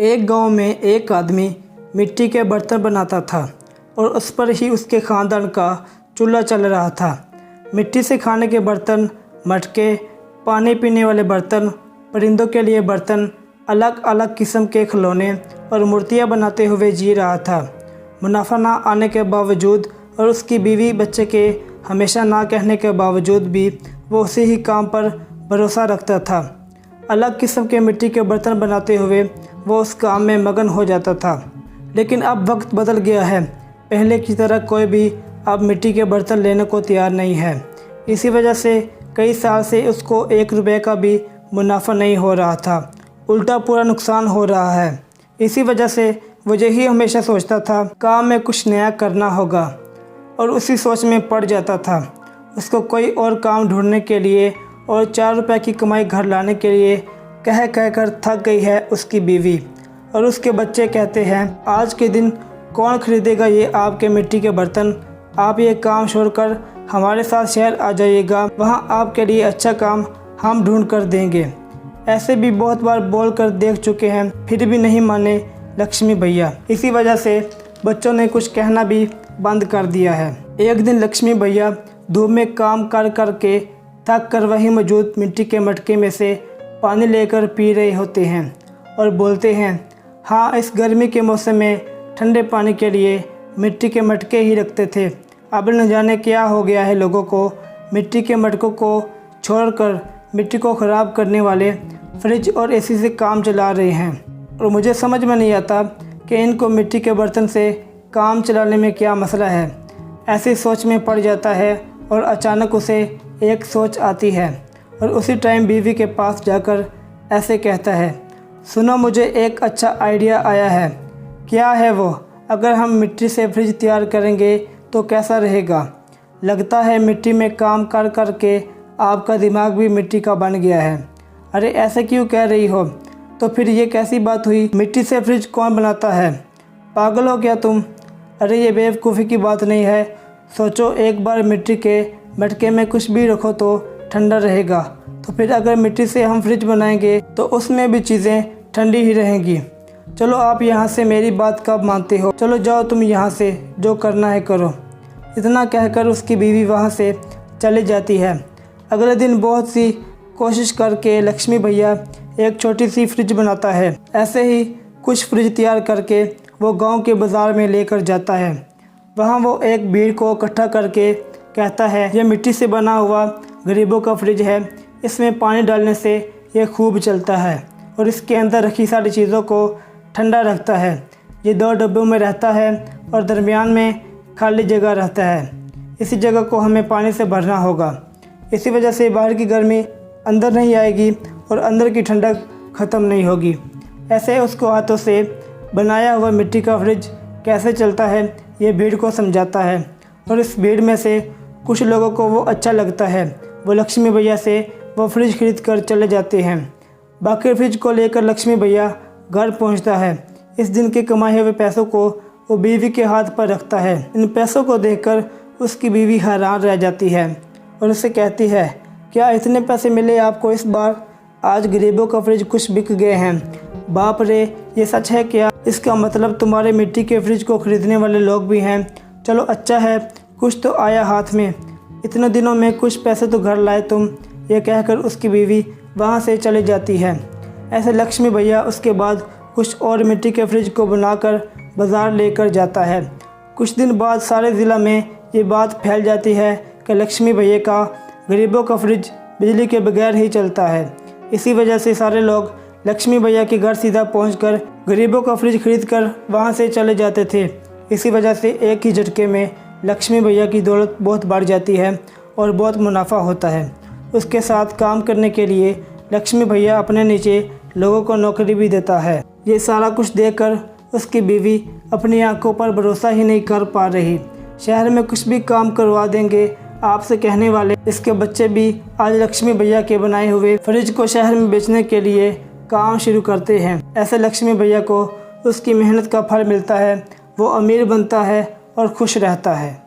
एक गांव में एक आदमी मिट्टी के बर्तन बनाता था और उस पर ही उसके ख़ानदान का चूल्हा चल रहा था। मिट्टी से खाने के बर्तन, मटके, पानी पीने वाले बर्तन, परिंदों के लिए बर्तन, अलग अलग किस्म के खिलौने और मूर्तियां बनाते हुए जी रहा था। मुनाफा ना आने के बावजूद और उसकी बीवी बच्चे के हमेशा ना कहने के बावजूद भी वो उसी ही काम पर भरोसा रखता था। अलग किस्म के मिट्टी के बर्तन बनाते हुए वो उस काम में मगन हो जाता था। लेकिन अब वक्त बदल गया है। पहले की तरह कोई भी अब मिट्टी के बर्तन लेने को तैयार नहीं है। इसी वजह से कई साल से उसको 1 रुपये का भी मुनाफा नहीं हो रहा था, उल्टा पूरा नुकसान हो रहा है। इसी वजह से वो यही हमेशा सोचता था काम में कुछ नया करना होगा और उसी सोच में पड़ जाता था। उसको कोई और काम ढूंढने के लिए और 4 रुपये की कमाई घर लाने के लिए कह कर थक गई है उसकी बीवी और उसके बच्चे कहते हैं, आज के दिन कौन खरीदेगा ये आपके मिट्टी के बर्तन। आप ये काम छोड़कर हमारे साथ शहर आ जाइएगा, वहाँ आपके लिए अच्छा काम हम ढूंढ कर देंगे। ऐसे भी बहुत बार बोल कर देख चुके हैं, फिर भी नहीं माने लक्ष्मी भैया। इसी वजह से बच्चों ने कुछ कहना भी बंद कर दिया है। एक दिन लक्ष्मी भैया धूप में काम कर के थक कर वहीं मौजूद मिट्टी के मटके में से पानी लेकर पी रहे होते हैं और बोलते हैं, हाँ, इस गर्मी के मौसम में ठंडे पानी के लिए मिट्टी के मटके ही रखते थे। अब न जाने क्या हो गया है लोगों को, मिट्टी के मटकों को छोड़कर मिट्टी को ख़राब करने वाले फ्रिज और एसी से काम चला रहे हैं। और मुझे समझ में नहीं आता कि इनको मिट्टी के बर्तन से काम चलाने में क्या मसला है। ऐसी सोच में पड़ जाता है और अचानक उसे एक सोच आती है और उसी टाइम बीवी के पास जाकर ऐसे कहता है, सुनो, मुझे एक अच्छा आइडिया आया है। क्या है वो? अगर हम मिट्टी से फ्रिज तैयार करेंगे तो कैसा रहेगा? लगता है मिट्टी में काम कर के आपका दिमाग भी मिट्टी का बन गया है। अरे ऐसे क्यों कह रही हो? तो फिर ये कैसी बात हुई? मिट्टी से फ्रिज कौन बनाता है? पागल हो क्या तुम? अरे ये बेवकूफ़ी की बात नहीं है। सोचो, एक बार मिट्टी के मटके में कुछ भी रखो तो ठंडा रहेगा, तो फिर अगर मिट्टी से हम फ्रिज बनाएंगे तो उसमें भी चीज़ें ठंडी ही रहेंगी। चलो, आप यहाँ से मेरी बात कब मानते हो? चलो जाओ तुम यहाँ से, जो करना है करो। इतना कहकर उसकी बीवी वहाँ से चली जाती है। अगले दिन बहुत सी कोशिश करके लक्ष्मी भैया एक छोटी सी फ्रिज बनाता है। ऐसे ही कुछ फ्रिज तैयार करके वो गांव के बाज़ार में लेकर जाता है। वहाँ वो एक भीड़ को इकट्ठा करके कहता है, ये मिट्टी से बना हुआ गरीबों का फ्रिज है। इसमें पानी डालने से ये खूब चलता है और इसके अंदर रखी सारी चीज़ों को ठंडा रखता है। ये 2 डब्बों में रहता है और दरमियान में खाली जगह रहता है। इसी जगह को हमें पानी से भरना होगा। इसी वजह से बाहर की गर्मी अंदर नहीं आएगी और अंदर की ठंडक ख़त्म नहीं होगी। ऐसे उसको हाथों से बनाया हुआ मिट्टी का फ्रिज कैसे चलता है ये भीड़ को समझाता है और इस भीड़ में से कुछ लोगों को वो अच्छा लगता है। वो लक्ष्मी भैया से वो फ्रिज खरीद कर चले जाते हैं। बाकी फ्रिज को लेकर लक्ष्मी भैया घर पहुंचता है। इस दिन के कमाए हुए पैसों को वो बीवी के हाथ पर रखता है। इन पैसों को देखकर उसकी बीवी हैरान रह जाती है और उससे कहती है, क्या इतने पैसे मिले आपको इस बार? आज गरीबों का फ्रिज कुछ बिक गए हैं। बाप रे, ये सच है क्या? इसका मतलब तुम्हारे मिट्टी के फ्रिज को ख़रीदने वाले लोग भी हैं। चलो अच्छा है, कुछ तो आया हाथ में। इतने दिनों में कुछ पैसे तो घर लाए तुम। ये कहकर उसकी बीवी वहाँ से चली जाती है। ऐसे लक्ष्मी भैया उसके बाद कुछ और मिट्टी के फ्रिज को बनाकर बाज़ार लेकर जाता है। कुछ दिन बाद सारे ज़िला में ये बात फैल जाती है कि लक्ष्मी भैया का गरीबों का फ्रिज बिजली के बगैर ही चलता है। इसी वजह से सारे लोग लक्ष्मी भैया के घर सीधा पहुंचकर गरीबों का फ्रिज खरीद कर वहाँ से चले जाते थे। इसी वजह से एक ही झटके में लक्ष्मी भैया की दौलत बहुत बढ़ जाती है और बहुत मुनाफा होता है। उसके साथ काम करने के लिए लक्ष्मी भैया अपने नीचे लोगों को नौकरी भी देता है। ये सारा कुछ देखकर उसकी बीवी अपनी आंखों पर भरोसा ही नहीं कर पा रही। शहर में कुछ भी काम करवा देंगे आपसे कहने वाले इसके बच्चे भी आज लक्ष्मी भैया के बनाए हुए फ्रिज को शहर में बेचने के लिए काम शुरू करते हैं। ऐसे लक्ष्मी भैया को उसकी मेहनत का फल मिलता है। वो अमीर बनता है और खुश रहता है।